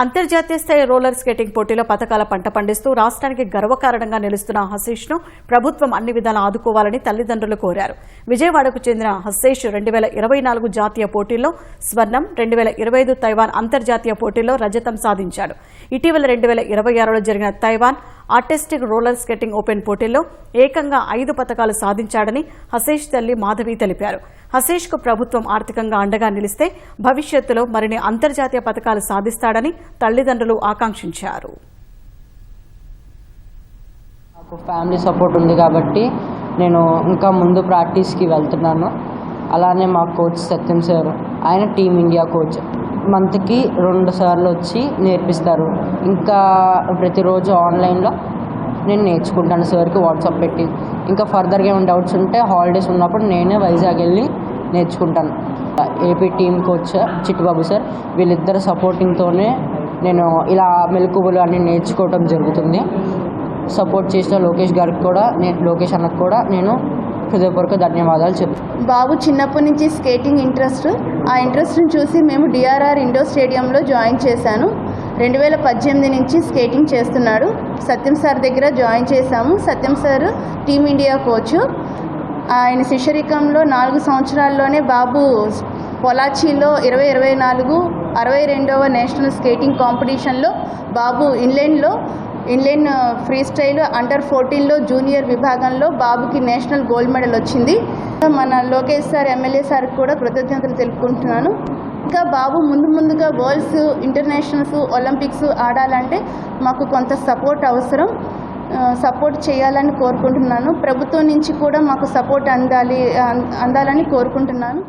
అంతర్జాతీయ స్థాయి roller skating పోటీలో పతకాల పంట పండిస్తూ రాష్ట్రానికి గర్వకారణంగా నిలుస్తున్న హసీష్ను ప్రభుత్వం అన్ని విధాలా ఆదుకోవాలని తల్లిదండ్రులు కోరారు. విజయవాడకు చెందిన హసీష్ 2024 జాతీయ పోటీల్లో స్వర్ణం, 2025 తైవాన్ అంతర్జాతీయ పోటీల్లో రజతం సాధించాడు. ఇటీవల 2026లో జరిగిన Taiwan artistic roller skating open పోటీల్లో ఏకంగా 5 పతకాలు సాధించాడని హసీష్ తల్లి మాధవి తెలిపారు. హసీష్కు ప్రభుత్వం ఆర్థికంగా అండగా నిలిస్తే భవిష్యత్తులో మరిన్ని అంతర్జాతీయ పతకాలు సాధిస్తాడని తల్లిదండ్రులు ఆకాంక్షించారు. నాకు ఫ్యామిలీ సపోర్ట్ ఉంది కాబట్టి నేను ఇంకా ముందు ప్రాక్టీస్కి వెళ్తున్నాను. అలానే మా కోచ్ సత్యం సార్, ఆయన టీమిండియా కోచ్, మంత్కి 2 సార్లు వచ్చి నేర్పిస్తారు. ఇంకా ప్రతిరోజు ఆన్లైన్లో నేను నేర్చుకుంటాను సార్కి వాట్సాప్ పెట్టి. ఇంకా ఫర్దర్గా ఏమైనా డౌట్స్ ఉంటే హాలిడేస్ ఉన్నప్పుడు నేనే వైజాగ్ వెళ్ళి నేర్చుకుంటాను. AP team coach Chittubabu sir, వీళ్ళిద్దరు సపోర్టింగ్తోనే నేను ఇలా మెలకువలు అన్నీ నేర్చుకోవడం జరుగుతుంది. సపోర్ట్ చేసిన లోకేష్ గారికి కూడా, లోకేష్ అన్నకు కూడా నేను హృదయపూర్వక ధన్యవాదాలు చెప్తాను. బాబు చిన్నప్పటి నుంచి స్కేటింగ్ ఆ ఇంట్రెస్ట్ని చూసి మేము డిఆర్ఆర్ ఇండోర్ స్టేడియంలో జాయిన్ చేశాను. 2018 నుంచి స్కేటింగ్ చేస్తున్నాడు. సత్యం సార్ దగ్గర జాయిన్ చేశాము. సత్యం సార్ టీమిండియా కోచ్. ఆయన శిష్యరికంలో 4 సంవత్సరాల్లోనే బాబు పొలాచీలో 2024 62వ నేషనల్ స్కేటింగ్ కాంపిటీషన్లో బాబు ఇన్లైన్ ఫ్రీ స్టైల్ అండర్ 14లో జూనియర్ విభాగంలో బాబుకి నేషనల్ గోల్డ్ మెడల్ వచ్చింది. మన లోకేష్ సార్, ఎమ్మెల్యే సార్కి కూడా కృతజ్ఞతలు తెలుపుకుంటున్నాను. ఇంకా బాబు ముందుగా వరల్డ్స్, ఇంటర్నేషనల్స్, ఒలింపిక్స్ ఆడాలంటే మాకు కొంత సపోర్ట్ అవసరం. సపోర్ట్ చేయాలని కోరుకుంటున్నాను. ప్రభుత్వం నుంచి కూడా మాకు సపోర్ట్ అందాలని కోరుకుంటున్నాను.